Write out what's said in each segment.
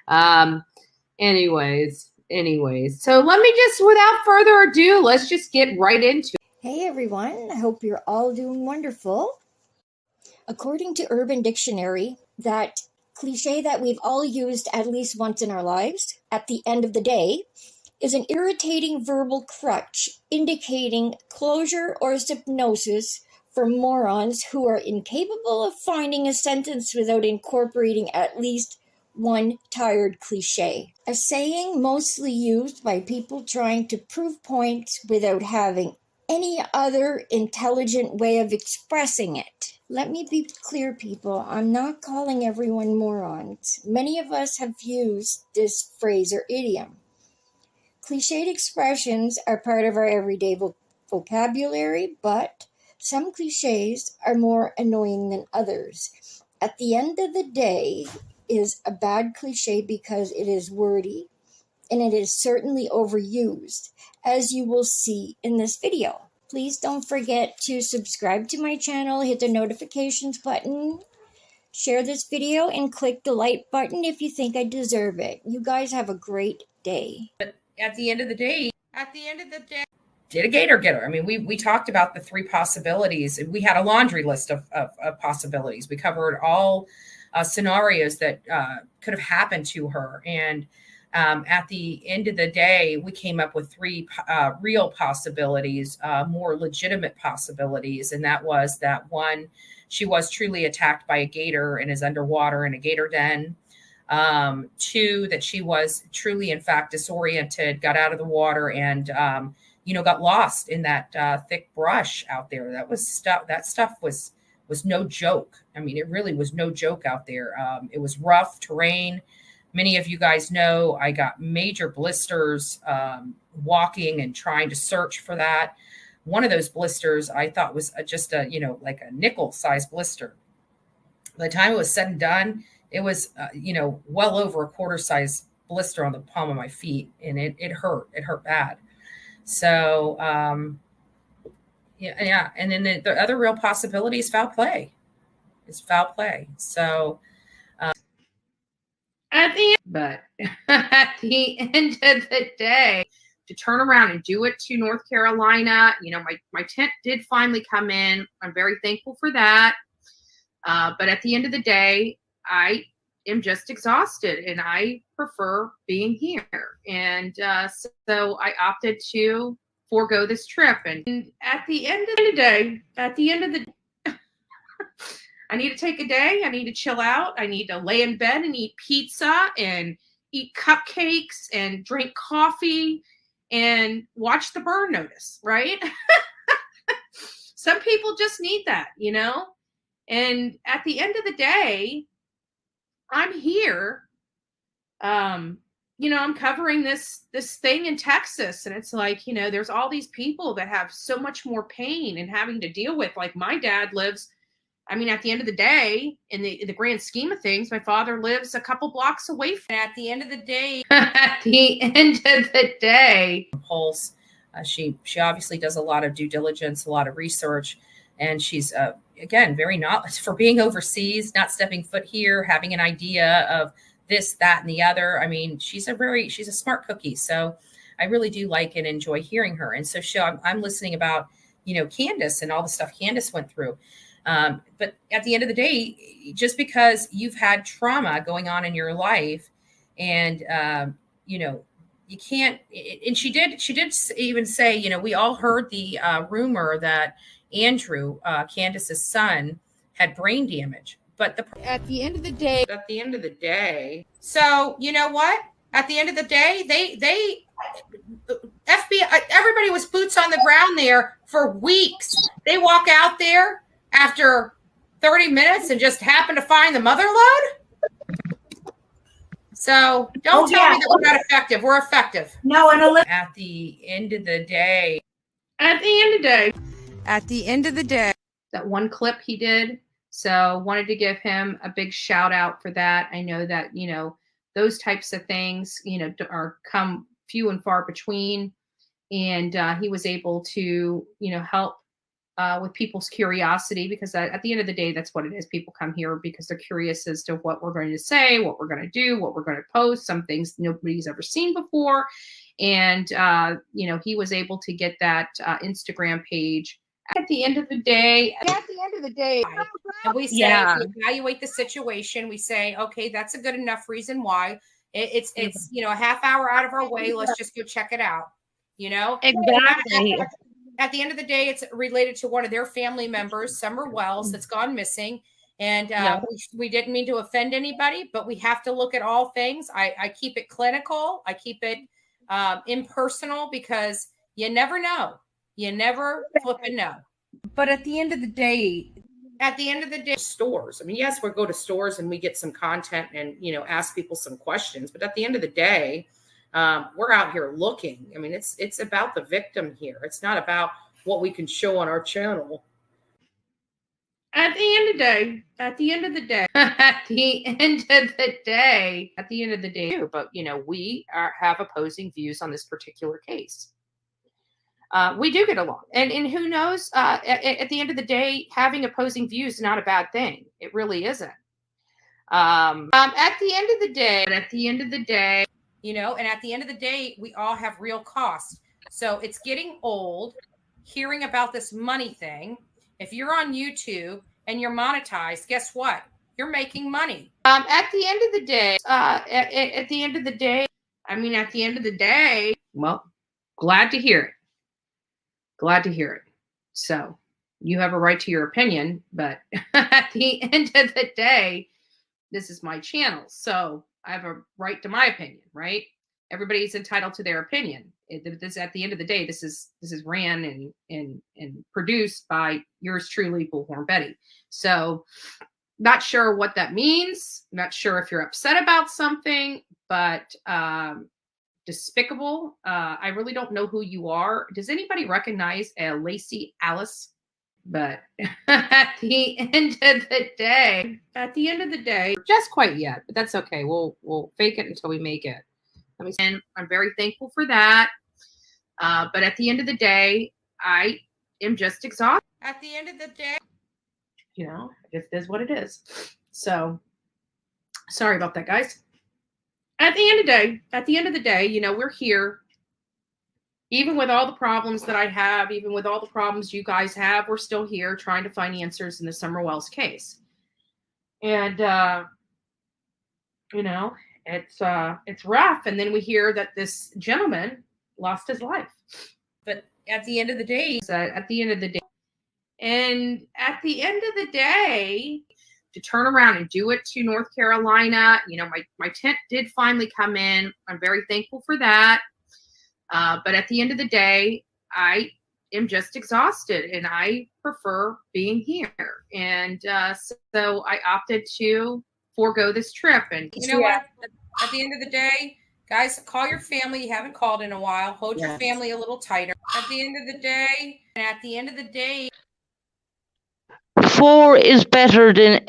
Um, anyways. So let me just, without further ado, let's just get right into it. Hey everyone, I hope you're all doing wonderful. According to Urban Dictionary, that cliche that we've all used at least once in our lives, at the end of the day, is an irritating verbal crutch indicating closure or hypnosis for morons who are incapable of finding a sentence without incorporating at least one tired cliche. A saying mostly used by people trying to prove points without having any other intelligent way of expressing it. Let me be clear, people. I'm not calling everyone morons. Many of us have used this phrase or idiom. Cliched expressions are part of our everyday vocabulary, but some cliches are more annoying than others. At the end of the day, is a bad cliche because it is wordy and it is certainly overused, as you will see in this video. Please don't forget to subscribe to my channel, hit the notifications button, share this video, and click the like button if you think I deserve it. You guys have a great day. But at the end of the day, did a gator get her? I mean, we talked about the three possibilities. We had a laundry list of possibilities. We covered all scenarios that could have happened to her. And at the end of the day, we came up with three real possibilities, more legitimate possibilities. And that was that one, she was truly attacked by a gator and is underwater in a gator den. Two, that she was truly, in fact, disoriented, got out of the water and, got lost in that thick brush out there. That stuff was no joke. I mean, it really was no joke out there. It was rough terrain. Many of you guys know I got major blisters walking and trying to search for that. One of those blisters I thought was just like a nickel-sized blister. By the time it was said and done, it was, well over a quarter-size blister on the palm of my feet, and it hurt. It hurt bad. So, yeah. And then the other real possibility is foul play. So, at the end of the day, to turn around and do it to North Carolina, my tent did finally come in. I'm very thankful for that. But at the end of the day, I am just exhausted and I prefer being here. And so I opted to forego this trip. And at the end of the day, I need to take a day. I need to chill out. I need to lay in bed and eat pizza and eat cupcakes and drink coffee and watch the burn notice, right? Some people just need that, And at the end of the day, I'm here. I'm covering this thing in Texas, and it's like, there's all these people that have so much more pain and having to deal with. Like my dad lives, at the end of the day, in the grand scheme of things, my father lives a couple blocks away from. At the end of the day, Pulse, she obviously does a lot of due diligence, a lot of research, and she's again very knowledgeable for being overseas, not stepping foot here, having an idea of this, that, and the other. I mean, she's a smart cookie. So I really do like and enjoy hearing her. And so I'm listening about, Candace and all the stuff Candace went through. But at the end of the day, just because you've had trauma going on in your life and, you can't, and she did even say, we all heard the rumor that Andrew, Candace's son, had brain damage. But at the end of the day, so you know what? At the end of the day, they FBI, everybody was boots on the ground there for weeks. They walk out there after 30 minutes and just happen to find the mother lode. So don't tell me that we're not effective. We're effective. No, and at the end of the day, that one clip he did. So wanted to give him a big shout out for that. I know that, those types of things, are come few and far between. And he was able to, help with people's curiosity, because at the end of the day, that's what it is. People come here because they're curious as to what we're going to say, what we're going to do, what we're going to post, some things nobody's ever seen before. And, you know, he was able to get that Instagram page. At the end of the day, and we say, we evaluate the situation. We say, okay, that's a good enough reason why. It's you know, a half hour out of our way. Let's just go check it out. You know, Exactly. At the end of the day, it's related to one of their family members, Summer Wells, that's gone missing. And we didn't mean to offend anybody, but we have to look at all things. I keep it clinical. I keep it impersonal, because you never know. You never flipping know. But at the end of the day, stores. I mean, yes, we go to stores and we get some content and, you know, ask people some questions. But at the end of the day, we're out here looking. I mean, it's about the victim here. It's not about what we can show on our channel. At the end of the day, but, you know, we have opposing views on this particular case. We do get along, and who knows, at the end of the day, having opposing views is not a bad thing. It really isn't. At the end of the day, you know, and at the end of the day, we all have real costs. So it's getting old hearing about this money thing. If you're on YouTube and you're monetized, guess what? You're making money. At the end of the day, well, glad to hear it. So you have a right to your opinion, but at the end of the day, this is my channel. So I have a right to my opinion, right? Everybody's entitled to their opinion. This, at the end of the day, this is ran and produced by yours truly, Bullhorn Betty. So not sure what that means. Not sure if you're upset about something, but despicable. I really don't know who you are. Does anybody recognize a Lacey Alice? But at the end of the day, just quite yet, but that's okay. We'll fake it until we make it. And I'm very thankful for that. But at the end of the day, I am just exhausted. At the end of the day, you know, it is what it is. So sorry about that, guys. At the end of the day, you know, we're here. Even with all the problems that I have, even with all the problems you guys have, we're still here trying to find answers in the Summer Wells case. And, you know, it's rough. And then we hear that this gentleman lost his life. But at the end of the day, to turn around and do it to North Carolina, you know, my tent did finally come in. I'm very thankful for that. But at the end of the day, I am just exhausted and I prefer being here. And so I opted to forego this trip. And you know what? At the end of the day, guys, call your family. You haven't called in a while. Hold your family a little tighter. At the end of the day, 4 is better than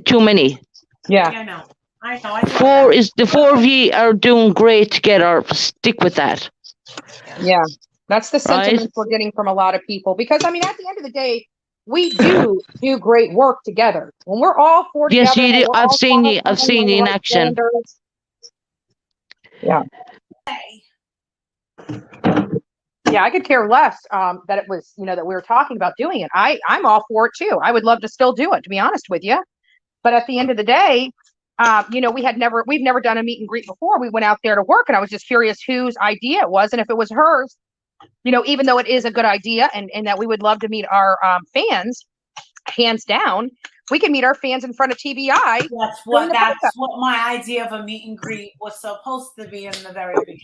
too many. Yeah, I know. I know 4 is the 4 of you are doing great together. Stick with that. Yeah, that's the sentiment we're getting from a lot of people. Because I mean, at the end of the day, we do great work together. When we're all 4 together. Yes, you do. I've seen you in action. Yeah. Yeah, I could care less that it was, you know, that we were talking about doing it. I'm all for it too. I would love to still do it, to be honest with you. But at the end of the day, you know, we've never done a meet and greet before. We went out there to work, and I was just curious whose idea it was, and if it was hers, you know, even though it is a good idea, and that we would love to meet our fans, hands down, we can meet our fans in front of TBI. That's what my idea of a meet and greet was supposed to be in the very beginning.